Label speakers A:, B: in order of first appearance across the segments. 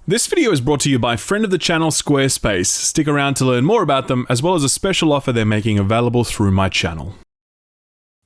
A: This video is brought to you by friend of the channel Squarespace. Stick around to learn more about them, as well as a special offer they're making available through my channel.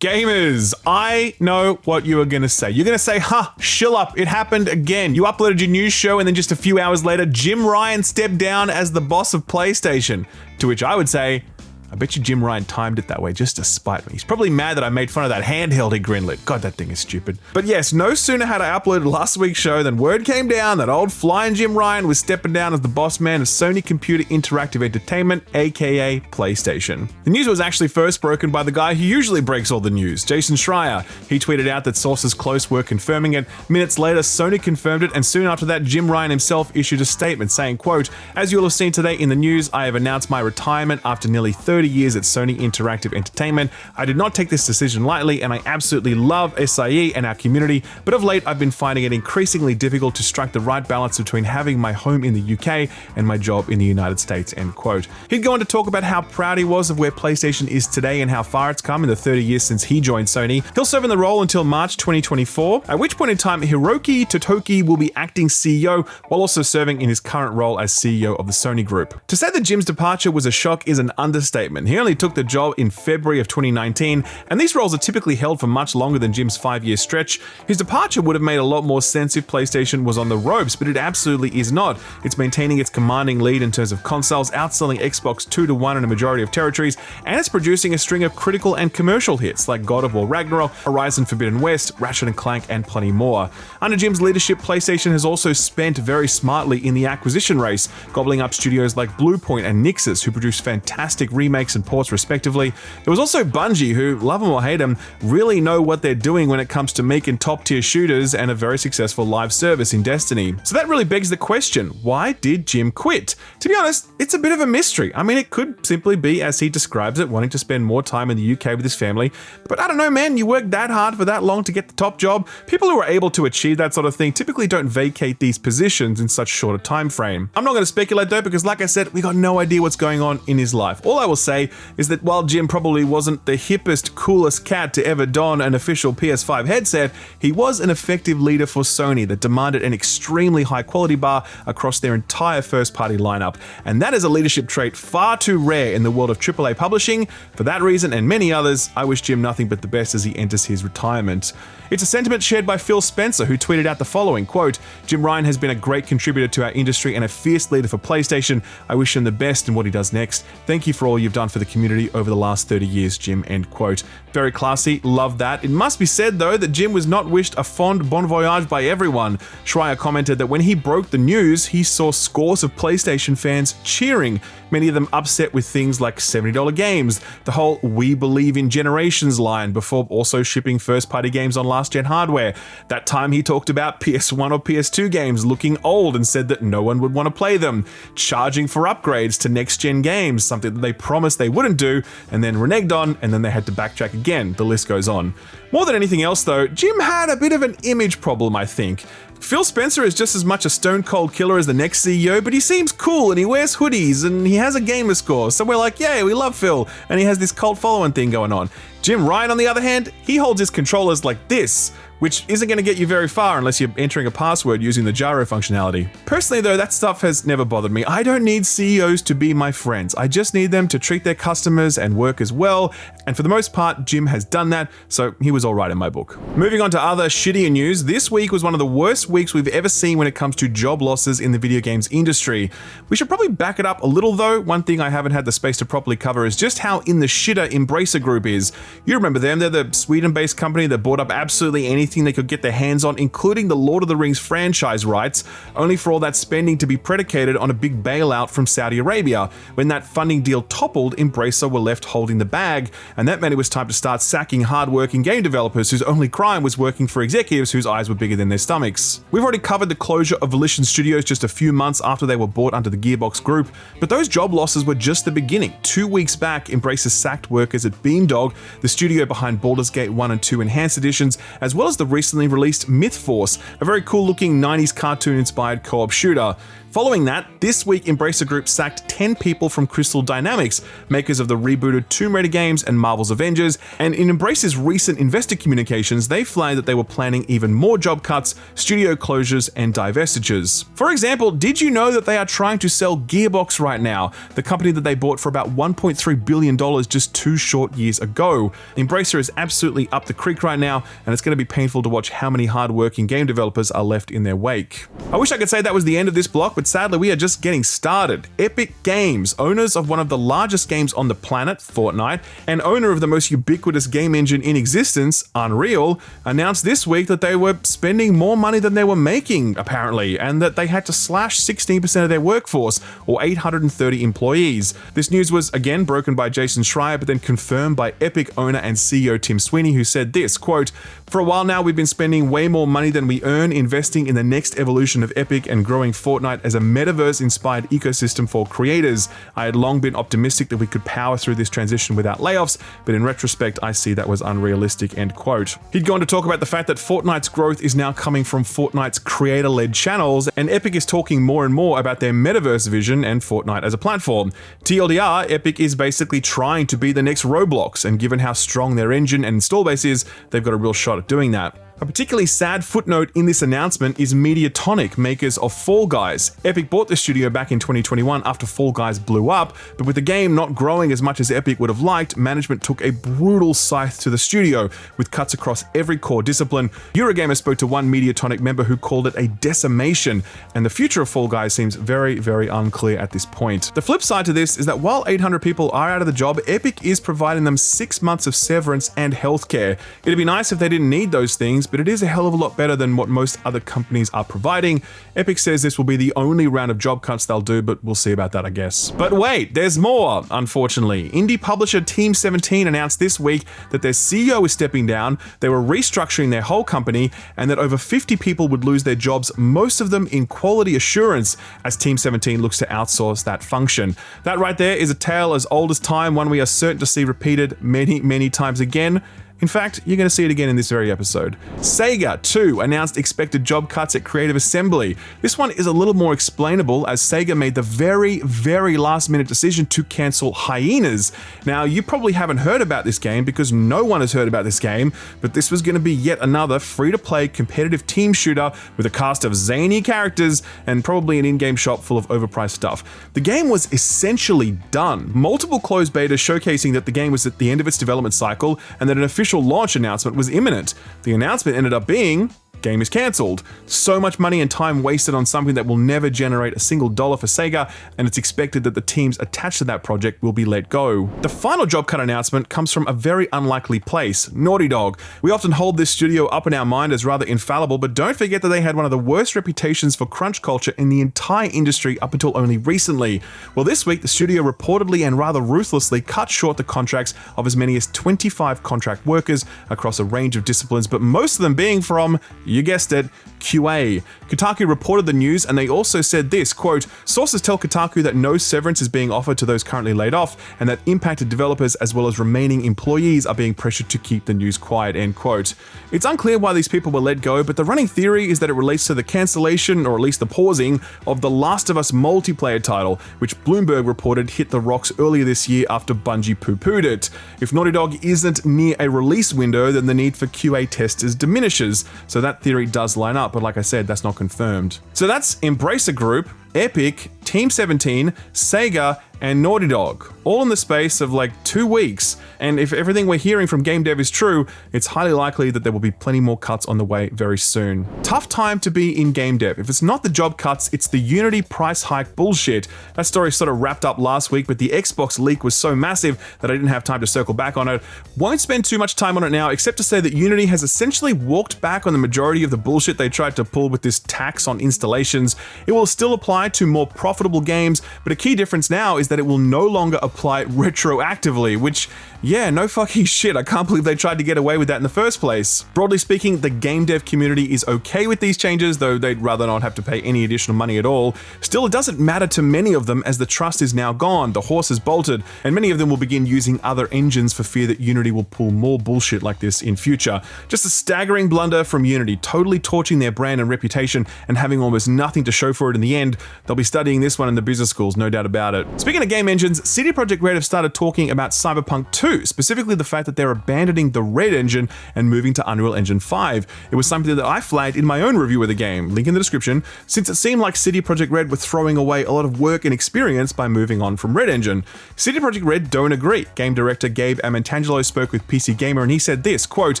A: Gamers, I know what you are going to say. You're going to say, chill up, it happened again. You uploaded your news show and then just a few hours later, Jim Ryan stepped down as the boss of PlayStation. To which I would say, I bet you Jim Ryan timed it that way just to spite me. He's probably mad that I made fun of that handheld he greenlit. God, that thing is stupid. But yes, no sooner had I uploaded last week's show than word came down that old flying Jim Ryan was stepping down as the boss man of Sony Computer Interactive Entertainment, aka PlayStation. The news was actually first broken by the guy who usually breaks all the news, Jason Schreier. He tweeted out that sources close were confirming it. Minutes later, Sony confirmed it, and soon after that, Jim Ryan himself issued a statement saying, quote, "As you'll have seen today in the news, I have announced my retirement after nearly 30 years at Sony Interactive Entertainment. I did not take this decision lightly, and I absolutely love SIE and our community, but of late I've been finding it increasingly difficult to strike the right balance between having my home in the UK and my job in the United States," end quote. He'd go on to talk about how proud he was of where PlayStation is today and how far it's come in the 30 years since he joined Sony. He'll serve in the role until March 2024, at which point in time Hiroki Totoki will be acting CEO while also serving in his current role as CEO of the Sony Group. To say that Jim's departure was a shock is an understatement. He only took the job in February of 2019, and these roles are typically held for much longer than Jim's 5-year stretch. His departure would have made a lot more sense if PlayStation was on the ropes, but it absolutely is not. It's maintaining its commanding lead in terms of consoles, outselling Xbox 2-1 in a majority of territories, and it's producing a string of critical and commercial hits like God of War Ragnarok, Horizon Forbidden West, Ratchet & Clank, and plenty more. Under Jim's leadership, PlayStation has also spent very smartly in the acquisition race, gobbling up studios like Bluepoint and Nixxes, who produce fantastic remakes and ports respectively. There was also Bungie, who, love them or hate them, really know what they're doing when it comes to making top-tier shooters and a very successful live service in Destiny. So that really begs the question, why did Jim quit? To be honest, it's a bit of a mystery. I mean, it could simply be, as he describes it, wanting to spend more time in the UK with his family. But I don't know, man, you work that hard for that long to get the top job. People who are able to achieve that sort of thing typically don't vacate these positions in such short a time frame. I'm not going to speculate though, because like I said, we got no idea what's going on in his life. All I will say is that while Jim probably wasn't the hippest, coolest cat to ever don an official PS5 headset, he was an effective leader for Sony that demanded an extremely high quality bar across their entire first-party lineup. And that is a leadership trait far too rare in the world of AAA publishing. For that reason and many others, I wish Jim nothing but the best as he enters his retirement. It's a sentiment shared by Phil Spencer, who tweeted out the following, quote, "Jim Ryan has been a great contributor to our industry and a fierce leader for PlayStation. I wish him the best in what he does next. Thank you for all you've done for the community over the last 30 years, Jim," end quote. Very classy, love that. It must be said though that Jim was not wished a fond bon voyage by everyone. Schreier commented that when he broke the news, he saw scores of PlayStation fans cheering, many of them upset with things like $70 games, the whole "we believe in generations" line before also shipping first-party games on last-gen hardware. That time he talked about PS1 or PS2 games looking old and said that no one would want to play them, charging for upgrades to next-gen games, something that they promised they wouldn't do, and then reneged on, and then they had to backtrack again. The list goes on. More than anything else though, Jim had a bit of an image problem, I think. Phil Spencer is just as much a stone-cold killer as the next CEO, but he seems cool and he wears hoodies and he has a gamer score, so we're like, yay, we love Phil, and he has this cult following thing going on. Jim Ryan, on the other hand, he holds his controllers like this, which isn't going to get you very far unless you're entering a password using the gyro functionality. Personally though, that stuff has never bothered me. I don't need CEOs to be my friends. I just need them to treat their customers and work as well, and for the most part, Jim has done that, so he was alright in my book. Moving on to other shittier news, this week was one of the worst weeks we've ever seen when it comes to job losses in the video games industry. We should probably back it up a little though. One thing I haven't had the space to properly cover is just how in the shitter Embracer Group is. You remember them, they're the Sweden-based company that bought up absolutely anything they could get their hands on, including the Lord of the Rings franchise rights, only for all that spending to be predicated on a big bailout from Saudi Arabia. When that funding deal toppled, Embracer were left holding the bag, and that meant it was time to start sacking hard-working game developers whose only crime was working for executives whose eyes were bigger than their stomachs. We've already covered the closure of Volition Studios just a few months after they were bought under the Gearbox Group, but those job losses were just the beginning. 2 weeks back, Embracer sacked workers at Beamdog, the studio behind Baldur's Gate 1 and 2 Enhanced Editions, as well as the the recently released Myth Force, a very cool looking 90s cartoon-inspired co-op shooter. Following that, this week Embracer Group sacked 10 people from Crystal Dynamics, makers of the rebooted Tomb Raider games and Marvel's Avengers, and in Embracer's recent investor communications, they flagged that they were planning even more job cuts, studio closures, and divestitures. For example, did you know that they are trying to sell Gearbox right now, the company that they bought for about $1.3 billion just 2 short years ago? Embracer is absolutely up the creek right now, and it's going to be painful to watch how many hard-working game developers are left in their wake. I wish I could say that was the end of this block, but sadly we are just getting started. Epic Games, owners of one of the largest games on the planet, Fortnite, and owner of the most ubiquitous game engine in existence, Unreal, announced this week that they were spending more money than they were making, apparently, and that they had to slash 16% of their workforce, or 830 employees. This news was again broken by Jason Schreier, but then confirmed by Epic owner and CEO Tim Sweeney, who said this, quote, "For a while now, we've been spending way more money than we earn investing in the next evolution of Epic and growing Fortnite as a metaverse-inspired ecosystem for creators. I had long been optimistic that we could power through this transition without layoffs, but in retrospect, I see that was unrealistic," end quote. He'd gone to talk about the fact that Fortnite's growth is now coming from Fortnite's creator-led channels, and Epic is talking more and more about their metaverse vision and Fortnite as a platform. TLDR, Epic is basically trying to be the next Roblox, and given how strong their engine and install base is, they've got a real shot at doing that. A particularly sad footnote in this announcement is Mediatonic, makers of Fall Guys. Epic bought the studio back in 2021 after Fall Guys blew up, but with the game not growing as much as Epic would have liked, management took a brutal scythe to the studio, with cuts across every core discipline. Eurogamer spoke to one Mediatonic member who called it a decimation, and the future of Fall Guys seems very, very unclear at this point. The flip side to this is that while 800 people are out of the job, Epic is providing them 6 months of severance and healthcare. It'd be nice if they didn't need those things, but it is a hell of a lot better than what most other companies are providing. Epic says this will be the only round of job cuts they'll do, but we'll see about that, I guess. But wait, there's more, unfortunately. Indie publisher Team 17 announced this week that their CEO is stepping down, they were restructuring their whole company, and that over 50 people would lose their jobs, most of them in quality assurance, as Team 17 looks to outsource that function. That right there is a tale as old as time, one we are certain to see repeated many, many times again. In fact, you're going to see it again in this very episode. Sega, too, announced expected job cuts at Creative Assembly. This one is a little more explainable, as Sega made the very, very last-minute decision to cancel Hyenas. Now, you probably haven't heard about this game because no one has heard about this game, but this was going to be yet another free-to-play competitive team shooter with a cast of zany characters and probably an in-game shop full of overpriced stuff. The game was essentially done. Multiple closed betas showcasing that the game was at the end of its development cycle and that an official launch announcement was imminent. The announcement ended up being, game is cancelled. So much money and time wasted on something that will never generate a single dollar for Sega, and it's expected that the teams attached to that project will be let go. The final job cut announcement comes from a very unlikely place, Naughty Dog. We often hold this studio up in our mind as rather infallible, but don't forget that they had one of the worst reputations for crunch culture in the entire industry up until only recently. Well, this week, the studio reportedly and rather ruthlessly cut short the contracts of as many as 25 contract workers across a range of disciplines, but most of them being from, you guessed it, QA. Kotaku reported the news, and they also said this, quote, "Sources tell Kotaku that no severance is being offered to those currently laid off, and that impacted developers as well as remaining employees are being pressured to keep the news quiet," end quote. It's unclear why these people were let go, but the running theory is that it relates to the cancellation, or at least the pausing, of the Last of Us multiplayer title, which Bloomberg reported hit the rocks earlier this year after Bungie poo-pooed it. If Naughty Dog isn't near a release window, then the need for QA testers diminishes, so that theory does line up, but like I said, that's not confirmed. So that's Embracer Group, Epic, Team 17, Sega, and Naughty Dog, all in the space of like 2 weeks. And if everything we're hearing from game dev is true, it's highly likely that there will be plenty more cuts on the way very soon. Tough time to be in game dev. If it's not the job cuts, it's the Unity price hike bullshit. That story sort of wrapped up last week, but the Xbox leak was so massive that I didn't have time to circle back on it. Won't spend too much time on it now, except to say that Unity has essentially walked back on the majority of the bullshit they tried to pull with this tax on installations. It will still apply to more profitable games, but a key difference now is that it will no longer apply retroactively, which, yeah, no fucking shit. I can't believe they tried to get away with that in the first place. Broadly speaking, the game dev community is okay with these changes, though they'd rather not have to pay any additional money at all. Still, it doesn't matter to many of them as the trust is now gone, the horse is bolted, and many of them will begin using other engines for fear that Unity will pull more bullshit like this in future. Just a staggering blunder from Unity, totally torching their brand and reputation and having almost nothing to show for it in the end. They'll be studying this one in the business schools, no doubt about it. Speaking of game engines, CD Projekt Red have started talking about Cyberpunk 2, specifically the fact that they're abandoning the Red engine and moving to Unreal Engine 5. It was something that I flagged in my own review of the game, link in the description, since it seemed like CD Projekt Red were throwing away a lot of work and experience by moving on from Red Engine. CD Projekt Red don't agree. Game director Gabe Amantangelo spoke with PC Gamer and he said this, quote,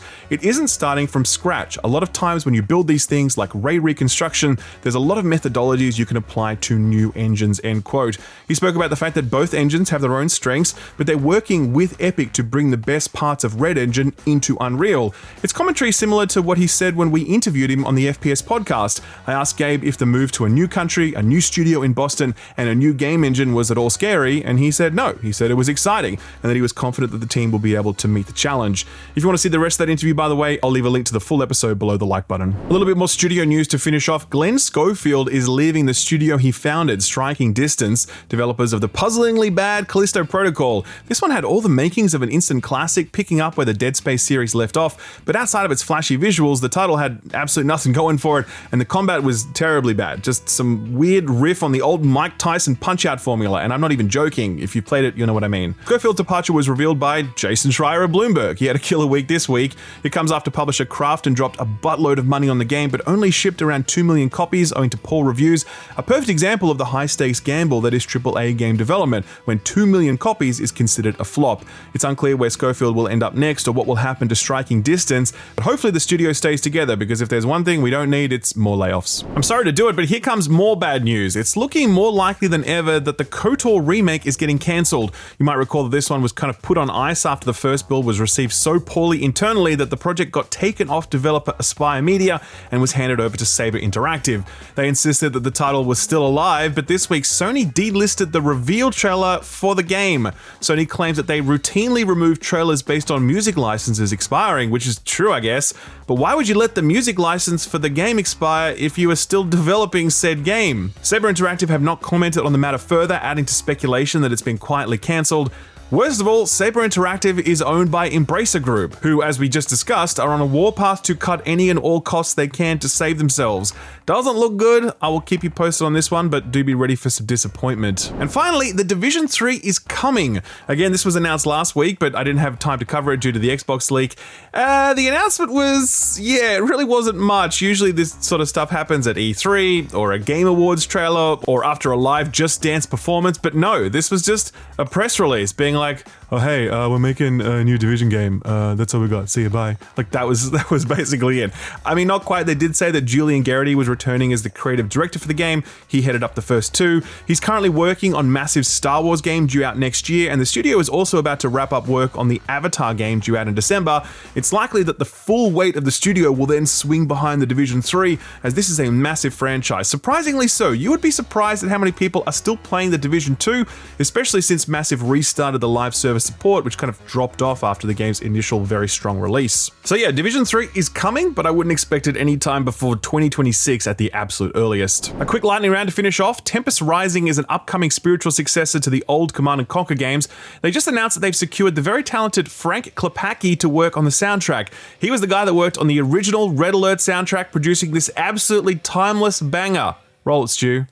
A: "It isn't starting from scratch. A lot of times when you build these things like ray reconstruction, there's a lot of methodologies you can apply to new engines," end quote. He spoke about the fact that both engines have their own strengths, but they're working with Epic to bring the best parts of Red Engine into Unreal. It's commentary similar to what he said when we interviewed him on the FPS podcast. I asked Gabe if the move to a new country, a new studio in Boston, and a new game engine was at all scary, and he said no. He said it was exciting, and that he was confident that the team will be able to meet the challenge. If you want to see the rest of that interview, by the way, I'll leave a link to the full episode below the like button. A little bit more studio news to finish off. Glenn Schofield is leaving the studio he founded, Striking Distance, developers of the puzzlingly bad Callisto Protocol. This one had all the makings of an instant classic, picking up where the Dead Space series left off, but outside of its flashy visuals, the title had absolutely nothing going for it, and the combat was terribly bad. Just some weird riff on the old Mike Tyson Punch-Out formula, and I'm not even joking. If you played it, you know what I mean. Schofield's departure was revealed by Jason Schreier of Bloomberg. He had a killer week this week. It comes after publisher Krafton dropped a buttload of money on the game, but only shipped around 2 million copies owing to poor reviews. A perfect example of the high-stakes gamble that is AAA game development, when 2 million copies is considered a flop. It's unclear where Schofield will end up next or what will happen to Striking Distance, but hopefully the studio stays together, because if there's one thing we don't need, it's more layoffs. I'm sorry to do it, but here comes more bad news. It's looking more likely than ever that the KOTOR remake is getting cancelled. You might recall that this one was kind of put on ice after the first build was received so poorly internally that the project got taken off developer Aspire Media and was handed over to Saber Interactive. They insisted that the title was still alive, but this week Sony delisted the reveal trailer for the game. Sony claims that they routinely remove trailers based on music licenses expiring, which is true, I guess, but why would you let the music license for the game expire if you are still developing said game? Saber Interactive have not commented on the matter further, adding to speculation that it's been quietly cancelled. Worst of all, Saber Interactive is owned by Embracer Group, who, as we just discussed, are on a warpath to cut any and all costs they can to save themselves. Doesn't look good. I will keep you posted on this one, but do be ready for some disappointment. And finally, The Division 3 is coming. Again, this was announced last week, but I didn't have time to cover it due to the Xbox leak. The announcement was, it really wasn't much. Usually this sort of stuff happens at E3, or a Game Awards trailer, or after a live Just Dance performance, but no, this was just a press release being like, oh hey, we're making a new Division game. That's all we got. See you, bye. Like that was basically it. I mean, not quite. They did say that Julian Garrity was returning as the creative director for the game. He headed up the first two. He's currently working on massive Star Wars game due out next year, and the studio is also about to wrap up work on the Avatar game due out in December. It's likely that the full weight of the studio will then swing behind the Division 3, as this is a massive franchise. Surprisingly so. You would be surprised at how many people are still playing the Division 2, especially since Massive restarted the live service support, which kind of dropped off after the game's initial very strong release. So yeah, Division 3 is coming, but I wouldn't expect it any time before 2026 at the absolute earliest. A quick lightning round to finish off. Tempest Rising is an upcoming spiritual successor to the old Command & Conquer games. They just announced that they've secured the very talented Frank Klepacki to work on the soundtrack. He was the guy that worked on the original Red Alert soundtrack, producing this absolutely timeless banger. Roll it, Stu.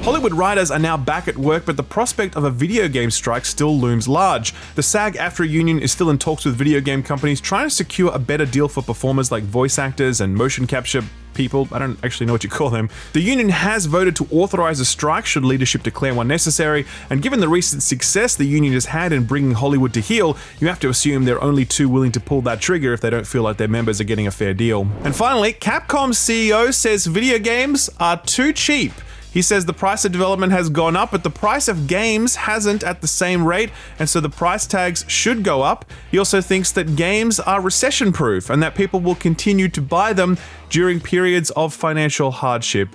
A: Hollywood writers are now back at work, but the prospect of a video game strike still looms large. The SAG-AFTRA union is still in talks with video game companies trying to secure a better deal for performers like voice actors and motion capture people. I don't actually know what you call them. The union has voted to authorize a strike should leadership declare one necessary, and given the recent success the union has had in bringing Hollywood to heel, you have to assume they're only too willing to pull that trigger if they don't feel like their members are getting a fair deal. And finally, Capcom's CEO says video games are too cheap. He says the price of development has gone up, but the price of games hasn't at the same rate, and so the price tags should go up. He also thinks that games are recession-proof and that people will continue to buy them during periods of financial hardship.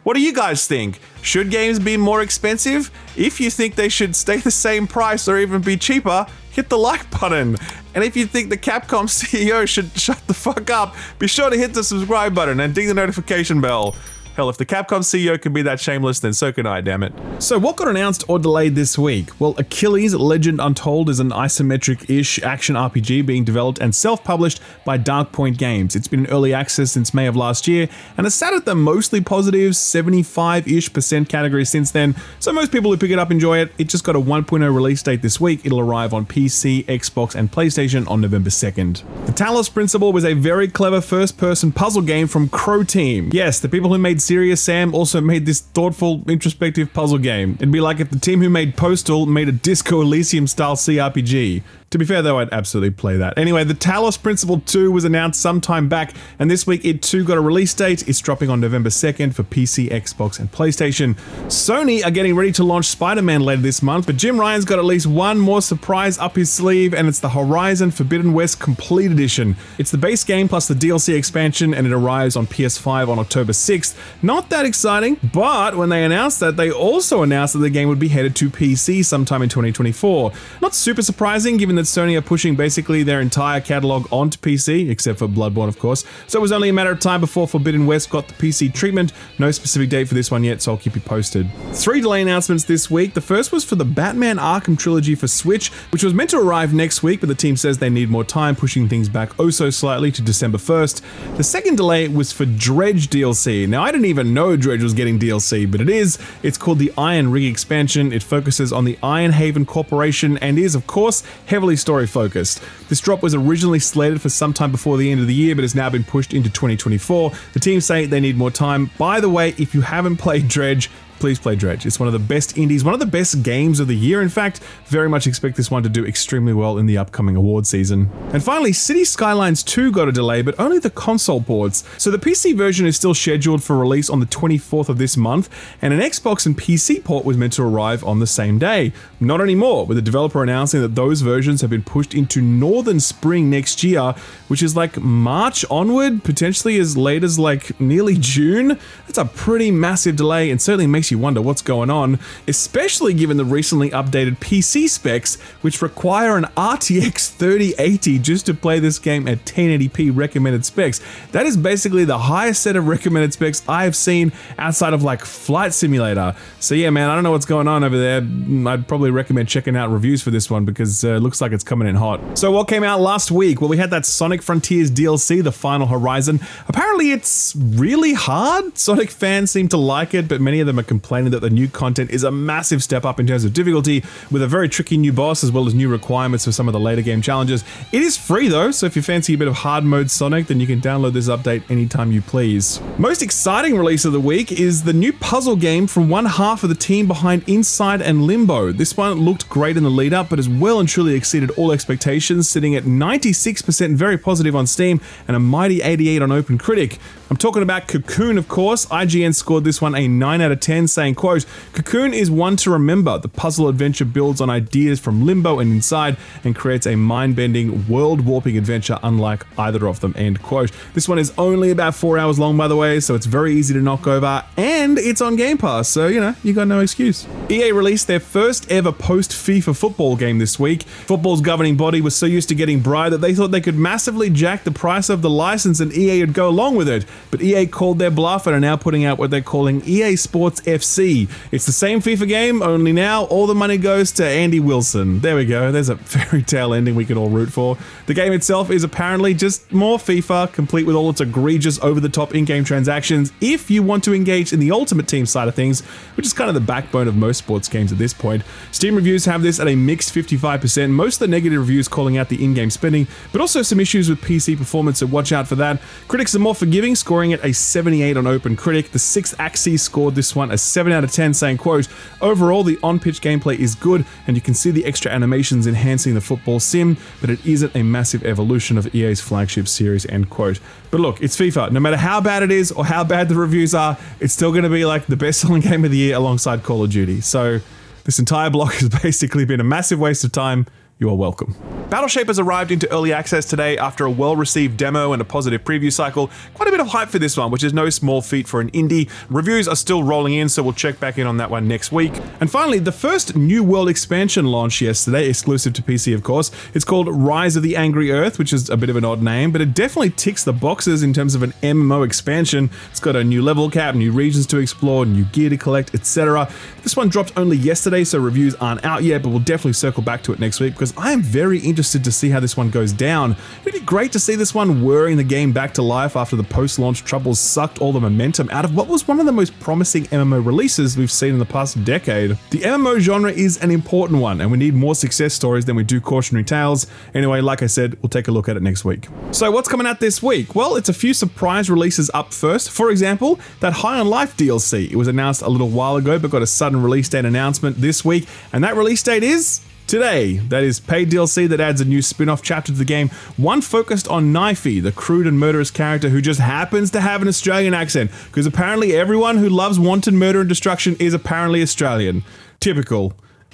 A: What do you guys think? Should games be more expensive? If you think they should stay the same price or even be cheaper, hit the like button. And if you think the Capcom CEO should shut the fuck up, be sure to hit the subscribe button and ding the notification bell. Hell, if the Capcom CEO can be that shameless, then so can I, damn it. So what got announced or delayed this week? Well, Achilles Legend Untold is an isometric-ish action RPG being developed and self-published by Dark Point Games. It's been in early access since May of last year, and it's sat at the mostly positive 75-ish% category since then, so most people who pick it up enjoy it. It just got a 1.0 release date this week. It'll arrive on PC, Xbox, and PlayStation on November 2nd. The Talos Principle was a very clever first-person puzzle game from Crow Team. Yes, the people who made Serious Sam also made this thoughtful, introspective puzzle game. It'd be like if the team who made Postal made a Disco Elysium-style CRPG. To be fair though, I'd absolutely play that. Anyway, the Talos Principle 2 was announced some time back, and this week it too got a release date. It's dropping on November 2nd for PC, Xbox, and PlayStation. Sony are getting ready to launch Spider-Man later this month, but Jim Ryan's got at least one more surprise up his sleeve, and it's the Horizon Forbidden West Complete Edition. It's the base game plus the DLC expansion, and it arrives on PS5 on October 6th. Not that exciting, but when they announced that, they also announced that the game would be headed to PC sometime in 2024. Not super surprising, given that Sony are pushing basically their entire catalog onto PC, except for Bloodborne, of course. So it was only a matter of time before Forbidden West got the PC treatment. No specific date for this one yet, so I'll keep you posted. 3 delay announcements this week. The first was for the Batman Arkham Trilogy for Switch, which was meant to arrive next week, but the team says they need more time, pushing things back oh so slightly to December 1st. The second delay was for Dredge DLC. Now, I didn't even know Dredge was getting DLC, but it is. It's called the Iron Ring expansion. It focuses on the Iron Haven Corporation and is, of course, heavily story focused. This drop was originally slated for sometime before the end of the year, but has now been pushed into 2024. The team say they need more time. By the way, if you haven't played Dredge, please play Dredge. It's one of the best indies, one of the best games of the year, in fact. Very much expect this one to do extremely well in the upcoming award season. And finally, City Skylines 2 got a delay, but only the console ports. So the PC version is still scheduled for release on the 24th of this month, and an Xbox and PC port was meant to arrive on the same day. Not anymore, with the developer announcing that those versions have been pushed into northern spring next year, which is like March onward, potentially as late as like nearly June. That's a pretty massive delay and certainly makes you wonder what's going on, especially given the recently updated PC specs, which require an RTX 3080 just to play this game at 1080p recommended specs. That is basically the highest set of recommended specs I have seen outside of like Flight Simulator. So yeah, man, I don't know what's going on over there. I'd probably recommend checking out reviews for this one because it looks like it's coming in hot. So what came out last week? Well, we had that Sonic Frontiers DLC, The Final Horizon. Apparently it's really hard. Sonic fans seem to like it, but many of them are complaining that the new content is a massive step up in terms of difficulty, with a very tricky new boss as well as new requirements for some of the later game challenges. It is free though, so if you fancy a bit of hard mode Sonic, then you can download this update anytime you please. Most exciting release of the week is the new puzzle game from one half of the team behind Inside and Limbo. This one looked great in the lead up, but has well and truly exceeded all expectations, sitting at 96% very positive on Steam and a mighty 88 on OpenCritic. I'm talking about Cocoon, of course. IGN scored this one a 9 out of 10, saying, quote, "Cocoon is one to remember. The puzzle adventure builds on ideas from Limbo and Inside and creates a mind-bending, world-warping adventure unlike either of them," end quote. This one is only about 4 hours long, by the way, so it's very easy to knock over, and it's on Game Pass, so, you know, you got no excuse. EA released their first ever post-FIFA football game this week. Football's governing body was so used to getting bribed that they thought they could massively jack the price of the license and EA would go along with it. But EA called their bluff and are now putting out what they're calling EA Sports FC. It's the same FIFA game, only now all the money goes to Andy Wilson. There we go, there's a fairy tale ending we can all root for. The game itself is apparently just more FIFA, complete with all its egregious over-the-top in-game transactions if you want to engage in the Ultimate Team side of things, which is kind of the backbone of most sports games at this point. Steam reviews have this at a mixed 55%, most of the negative reviews calling out the in-game spending, but also some issues with PC performance, so watch out for that. Critics are more forgiving, scoring it a 78 on OpenCritic. The 6th Axis scored this one a 7 out of 10, saying, quote, overall, the on-pitch gameplay is good, and you can see the extra animations enhancing the football sim, but it isn't a massive evolution of EA's flagship series, end quote. But look, it's FIFA. No matter how bad it is or how bad the reviews are, it's still going to be like the best-selling game of the year alongside Call of Duty. So this entire block has basically been a massive waste of time. You are welcome. Battleshape has arrived into early access today after a well-received demo and a positive preview cycle. Quite a bit of hype for this one, which is no small feat for an indie. Reviews are still rolling in, so we'll check back in on that one next week. And finally, the first New World expansion launched yesterday, exclusive to PC of course. It's called Rise of the Angry Earth, which is a bit of an odd name, but it definitely ticks the boxes in terms of an MMO expansion. It's got a new level cap, new regions to explore, new gear to collect, etc. This one dropped only yesterday, so reviews aren't out yet, but we'll definitely circle back to it next week because I am very interested to see how this one goes down. It'd be great to see this one whirring the game back to life after the post-launch troubles sucked all the momentum out of what was one of the most promising MMO releases we've seen in the past decade. The MMO genre is an important one, and we need more success stories than we do cautionary tales. Anyway, like I said, we'll take a look at it next week. So what's coming out this week? Well, it's a few surprise releases up first. For example, that High on Life DLC. It was announced a little while ago, but got a sudden release date announcement this week, and that release date is today. That is paid DLC that adds a new spin-off chapter to the game, one focused on Knifey, the crude and murderous character who just happens to have an Australian accent, because apparently everyone who loves wanton murder and destruction is apparently Australian. Typical.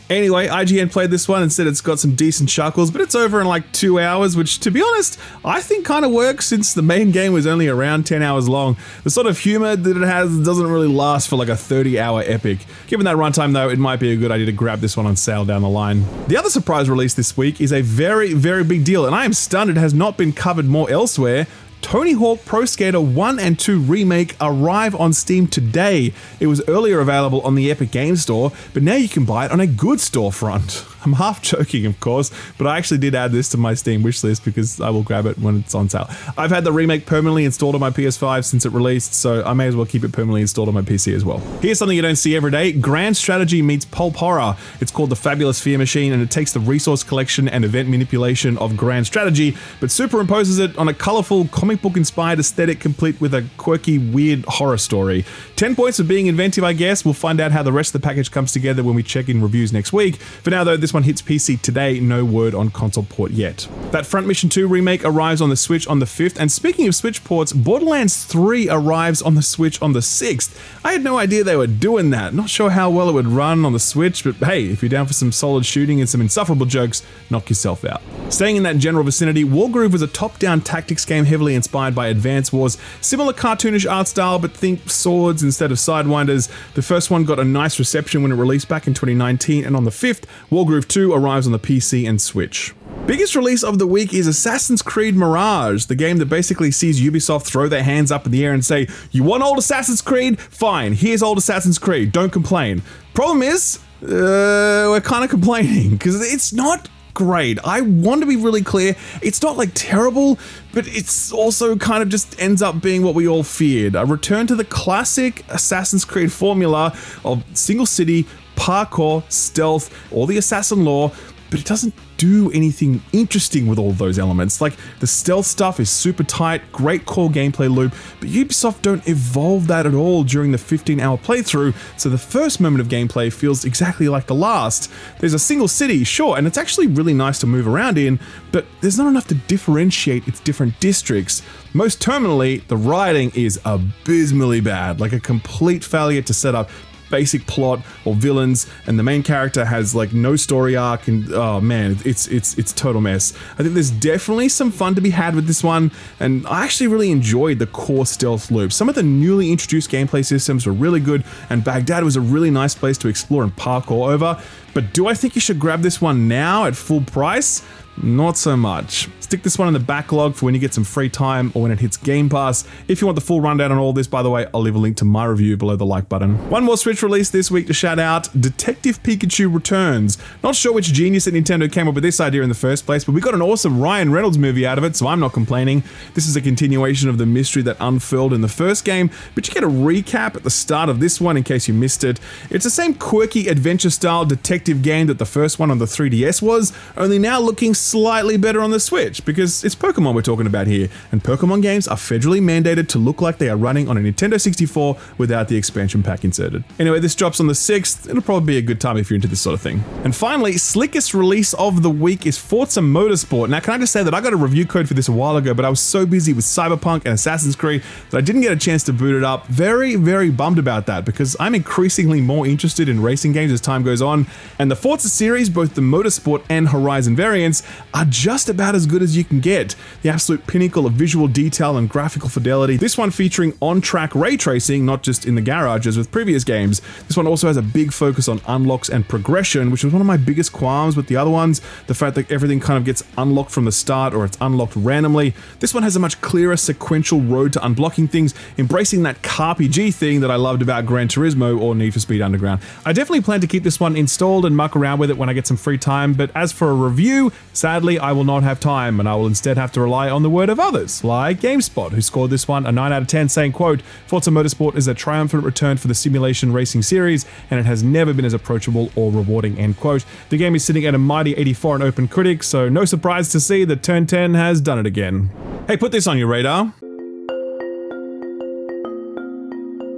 A: Anyway, IGN played this one and said it's got some decent chuckles, but it's over in like 2 hours, which, to be honest, I think kind of works since the main game was only around 10 hours long. The sort of humor that it has doesn't really last for like a 30-hour epic. Given that runtime though, it might be a good idea to grab this one on sale down the line. The other surprise release this week is a very, very big deal, and I am stunned it has not been covered more elsewhere. Tony Hawk Pro Skater 1 and 2 Remake arrive on Steam today. It was earlier available on the Epic Games Store, but now you can buy it on a good storefront. I'm half joking, of course, but I actually did add this to my Steam wishlist because I will grab it when it's on sale. I've had the remake permanently installed on my PS5 since it released, so I may as well keep it permanently installed on my PC as well. Here's something you don't see every day. Grand Strategy meets pulp horror. It's called the Fabulous Fear Machine, and it takes the resource collection and event manipulation of Grand Strategy, but superimposes it on a colorful comic book inspired aesthetic complete with a quirky, weird horror story. 10 points for being inventive, I guess. We'll find out how the rest of the package comes together when we check in reviews next week. For now though, this one hits PC today, no word on console port yet. That Front Mission 2 remake arrives on the Switch on the 5th, and speaking of Switch ports, Borderlands 3 arrives on the Switch on the 6th. I had no idea they were doing that. Not sure how well it would run on the Switch, but hey, if you're down for some solid shooting and some insufferable jokes, knock yourself out. Staying in that general vicinity, Wargroove was a top-down tactics game heavily inspired by Advance Wars. Similar cartoonish art style, but think swords instead of sidewinders. The first one got a nice reception when it released back in 2019, and on the 5th, Wargroove 2 arrives on the PC and Switch. Biggest release of the week is Assassin's Creed Mirage, the game that basically sees Ubisoft throw their hands up in the air and say, you want old Assassin's Creed? Fine, here's old Assassin's Creed, don't complain. Problem is, we're kind of complaining, because it's not great. I want to be really clear, it's not like terrible, but it's also kind of just ends up being what we all feared. A return to the classic Assassin's Creed formula of single city, parkour, stealth, all the assassin lore, but it doesn't do anything interesting with all of those elements. Like, the stealth stuff is super tight, great core gameplay loop, but Ubisoft don't evolve that at all during the 15-hour playthrough, so the first moment of gameplay feels exactly like the last. There's a single city, sure, and it's actually really nice to move around in, but there's not enough to differentiate its different districts. Most terminally, the writing is abysmally bad, like a complete failure to set up basic plot or villains, and the main character has like no story arc, and oh man, it's total mess. I think there's definitely some fun to be had with this one, and I actually really enjoyed the core stealth loop. Some of the newly introduced gameplay systems were really good, and Baghdad was a really nice place to explore and parkour over, but do I think you should grab this one now at full price? Not so much. Stick this one in the backlog for when you get some free time or when it hits Game Pass. If you want the full rundown on all this, by the way, I'll leave a link to my review below the like button. One more Switch release this week to shout out, Detective Pikachu returns. Not sure which genius at Nintendo came up with this idea in the first place, but we got an awesome Ryan Reynolds movie out of it, so I'm not complaining. This is a continuation of the mystery that unfurled in the first game, but you get a recap at the start of this one in case you missed it. It's the same quirky adventure style detective effective game that the first one on the 3DS was, only now looking slightly better on the Switch, because it's Pokemon we're talking about here, and Pokemon games are federally mandated to look like they are running on a Nintendo 64 without the expansion pack inserted. Anyway, this drops on the 6th, it'll probably be a good time if you're into this sort of thing. And finally, slickest release of the week is Forza Motorsport. Now, can I just say that I got a review code for this a while ago, but I was so busy with Cyberpunk and Assassin's Creed that I didn't get a chance to boot it up. Very, very bummed about that, because I'm increasingly more interested in racing games as time goes on, and the Forza series, both the Motorsport and Horizon variants, are just about as good as you can get. The absolute pinnacle of visual detail and graphical fidelity. This one featuring on-track ray tracing, not just in the garage as with previous games. This one also has a big focus on unlocks and progression, which was one of my biggest qualms with the other ones. The fact that everything kind of gets unlocked from the start, or it's unlocked randomly. This one has a much clearer sequential road to unblocking things, embracing that RPG thing that I loved about Gran Turismo or Need for Speed Underground. I definitely plan to keep this one installed and muck around with it when I get some free time, but as for a review, sadly I will not have time, and I will instead have to rely on the word of others, like GameSpot, who scored this one a 9 out of 10, saying, quote, "Forza Motorsport is a triumphant return for the simulation racing series, and it has never been as approachable or rewarding," end quote. The game is sitting at a mighty 84 on OpenCritic, so no surprise to see that Turn 10 has done it again. Hey, put this on your radar.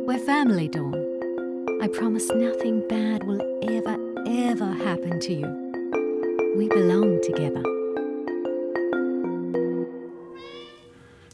B: We're family, Dawn. I promise nothing bad will ever happen to you. We belong together.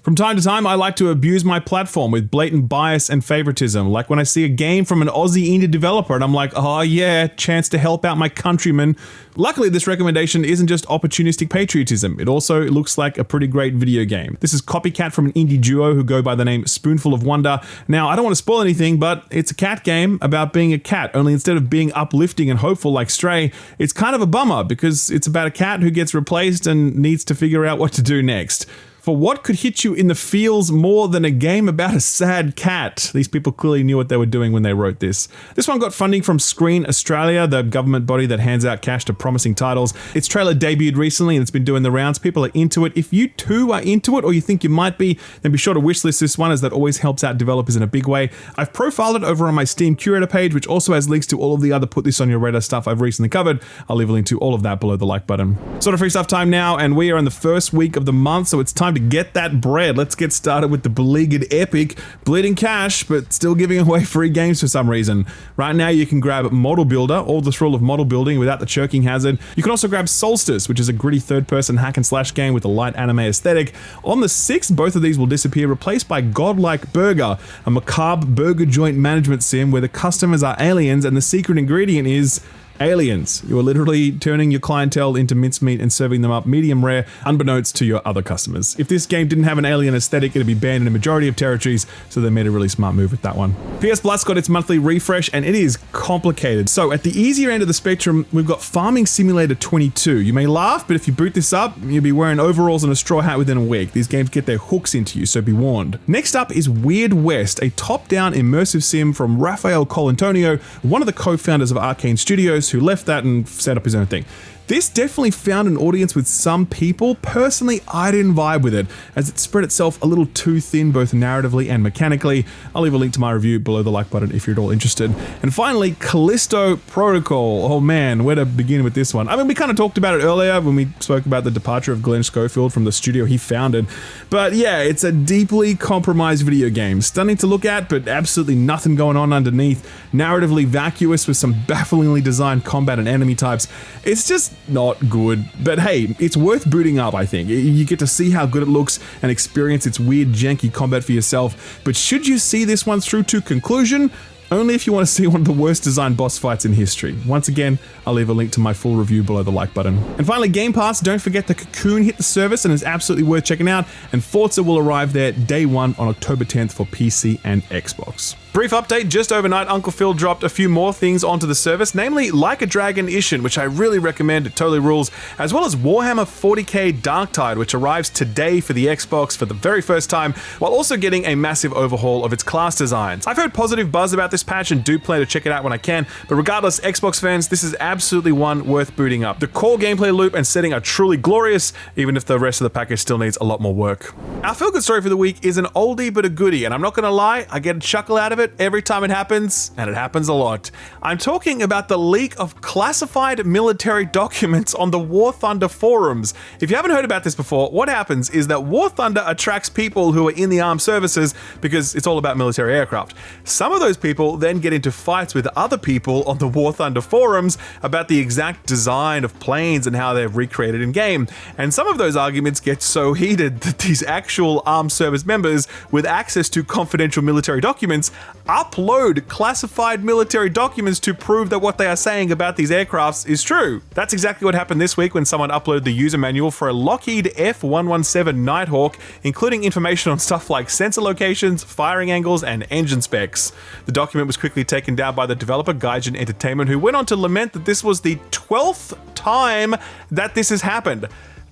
A: From time to time, I like to abuse my platform with blatant bias and favoritism, like when I see a game from an Aussie indie developer and I'm like, oh yeah, chance to help out my countrymen. Luckily, this recommendation isn't just opportunistic patriotism, it also looks like a pretty great video game. This is Copycat from an indie duo who go by the name Spoonful of Wonder. Now, I don't want to spoil anything, but it's a cat game about being a cat, only instead of being uplifting and hopeful like Stray, it's kind of a bummer because it's about a cat who gets replaced and needs to figure out what to do next. For what could hit you in the feels more than a game about a sad cat? These people clearly knew what they were doing when they wrote this. This one got funding from Screen Australia, the government body that hands out cash to promising titles. Its trailer debuted recently and it's been doing the rounds. People are into it. If you too are into it, or you think you might be, then be sure to wishlist this one, as that always helps out developers in a big way. I've profiled it over on my Steam Curator page, which also has links to all of the other Put This On Your Radar stuff I've recently covered. I'll leave a link to all of that below the like button. Sort of free stuff time now, and we are in the first week of the month, so it's time to get that bread. Let's get started with the beleaguered Epic, bleeding cash, but still giving away free games for some reason. Right now you can grab Model Builder, all the thrill of model building without the choking hazard. You can also grab Solstice, which is a gritty third-person hack and slash game with a light anime aesthetic. On the 6th, both of these will disappear, replaced by Godlike Burger, a macabre burger joint management sim where the customers are aliens and the secret ingredient is aliens. You are literally turning your clientele into mincemeat and serving them up medium rare, unbeknownst to your other customers. If this game didn't have an alien aesthetic, it'd be banned in a majority of territories, so they made a really smart move with that one. PS Plus got its monthly refresh, and it is complicated. So at the easier end of the spectrum, we've got Farming Simulator 22. You may laugh, but if you boot this up, you'll be wearing overalls and a straw hat within a week. These games get their hooks into you, so be warned. Next up is Weird West, a top-down immersive sim from Rafael Colantonio, one of the co-founders of Arcane Studios, who left that and set up his own thing. This definitely found an audience with some people. Personally, I didn't vibe with it, as it spread itself a little too thin both narratively and mechanically. I'll leave a link to my review below the like button if you're at all interested. And finally, Callisto Protocol. Oh man, where to begin with this one? I mean, we kind of talked about it earlier when we spoke about the departure of Glenn Schofield from the studio he founded. But yeah, it's a deeply compromised video game. Stunning to look at, but absolutely nothing going on underneath. Narratively vacuous with some bafflingly designed combat and enemy types. It's just not good, but hey, it's worth booting up, I think. You get to see how good it looks and experience its weird, janky combat for yourself. But should you see this one through to conclusion? Only if you want to see one of the worst designed boss fights in history. Once again, I'll leave a link to my full review below the like button. And finally, Game Pass, don't forget the Cocoon hit the service and is absolutely worth checking out, and Forza will arrive there day 1 on October 10th for PC and Xbox. Brief update, just overnight Uncle Phil dropped a few more things onto the service, namely Like a Dragon Ishin, which I really recommend, it totally rules, as well as Warhammer 40k Darktide, which arrives today for the Xbox for the very first time, while also getting a massive overhaul of its class designs. I've heard positive buzz about this patch and do plan to check it out when I can, but regardless, Xbox fans, this is absolutely one worth booting up. The core gameplay loop and setting are truly glorious, even if the rest of the package still needs a lot more work. Our feel-good story for the week is an oldie but a goodie, and I'm not gonna lie, I get a chuckle out of it it every time it happens, and it happens a lot. I'm talking about the leak of classified military documents on the War Thunder forums. If you haven't heard about this before, what happens is that War Thunder attracts people who are in the armed services because it's all about military aircraft. Some of those people then get into fights with other people on the War Thunder forums about the exact design of planes and how they're recreated in game. And some of those arguments get so heated that these actual armed service members with access to confidential military documents upload classified military documents to prove that what they are saying about these aircrafts is true. That's exactly what happened this week when someone uploaded the user manual for a Lockheed F-117 Nighthawk, including information on stuff like sensor locations, firing angles, and engine specs. The document was quickly taken down by the developer Gaijin Entertainment, who went on to lament that this was the 12th time that this has happened.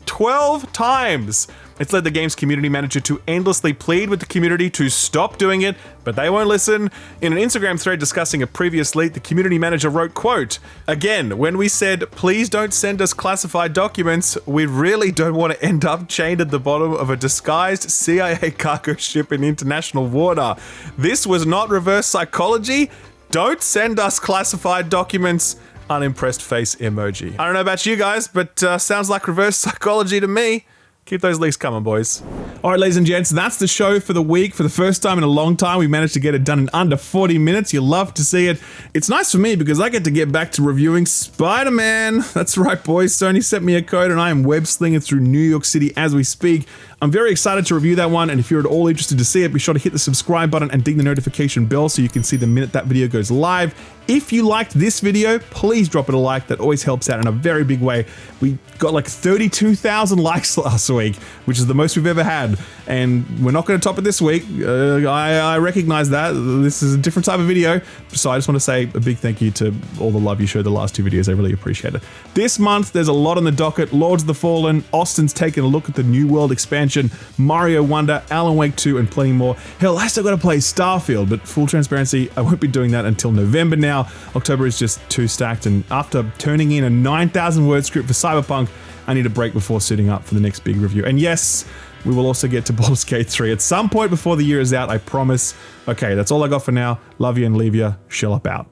A: 12 times! It's led the game's community manager to endlessly plead with the community to stop doing it, but they won't listen. In an Instagram thread discussing a previous leak, the community manager wrote, quote, "Again, when we said, please don't send us classified documents, we really don't want to end up chained at the bottom of a disguised CIA cargo ship in international water. This was not reverse psychology. Don't send us classified documents." Unimpressed face emoji. I don't know about you guys, but sounds like reverse psychology to me. Keep those leaks coming, boys. All right, ladies and gents, that's the show for the week. For the first time in a long time, we managed to get it done in under 40 minutes. You'll love to see it. It's nice for me because I get to get back to reviewing Spider-Man. That's right, boys. Sony sent me a code and I am web slinging through New York City as we speak. I'm very excited to review that one, and if you're at all interested to see it, be sure to hit the subscribe button and ding the notification bell so you can see the minute that video goes live. If you liked this video, please drop it a like. That always helps out in a very big way. We got like 32,000 likes last week, which is the most we've ever had, and we're not going to top it this week. I recognize that. This is a different type of video, so I just want to say a big thank you to all the love you showed the last two videos. I really appreciate it. This month, there's a lot on the docket. Lords of the Fallen, Austin's taking a look at the New World expansion, Mario Wonder, Alan Wake 2, and plenty more. Hell, I still got to play Starfield, but full transparency, I won't be doing that until November now. October is just too stacked, and after turning in a 9,000 word script for Cyberpunk, I need a break before suiting up for the next big review. And yes, we will also get to Baldur's Gate 3 at some point before the year is out, I promise. Okay, that's all I got for now. Love you and leave you. Shill up out.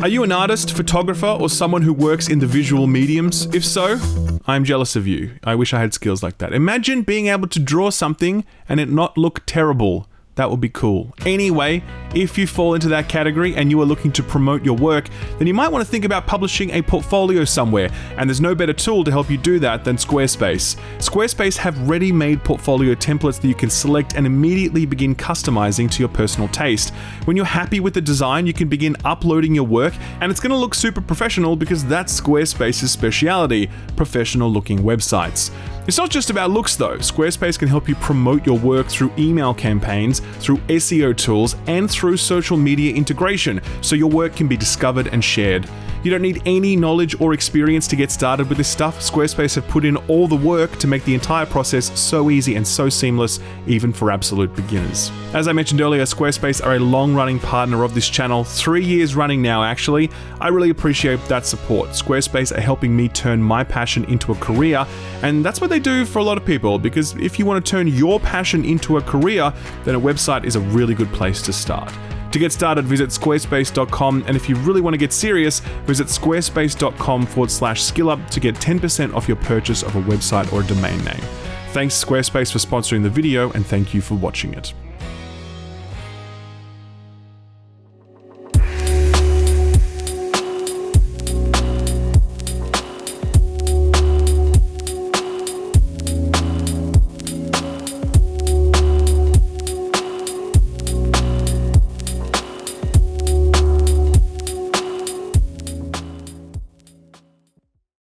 A: Are you an artist, photographer, or someone who works in the visual mediums? If so, I'm jealous of you. I wish I had skills like that. Imagine being able to draw something and it not look terrible. That would be cool. Anyway, if you fall into that category and you are looking to promote your work, then you might want to think about publishing a portfolio somewhere, and there's no better tool to help you do that than Squarespace. Squarespace have ready-made portfolio templates that you can select and immediately begin customizing to your personal taste. When you're happy with the design, you can begin uploading your work, and it's going to look super professional because that's Squarespace's speciality, professional-looking websites. It's not just about looks though. Squarespace can help you promote your work through email campaigns, through SEO tools, and through social media integration, so your work can be discovered and shared. You don't need any knowledge or experience to get started with this stuff. Squarespace have put in all the work to make the entire process so easy and so seamless, even for absolute beginners. As I mentioned earlier, Squarespace are a long-running partner of this channel, 3 years running now actually. I really appreciate that support. Squarespace are helping me turn my passion into a career, and that's what they do for a lot of people, because if you want to turn your passion into a career, then a website is a really good place to start. To get started, visit squarespace.com, and if you really want to get serious, visit squarespace.com/skillup to get 10% off your purchase of a website or a domain name. Thanks Squarespace for sponsoring the video, and thank you for watching it.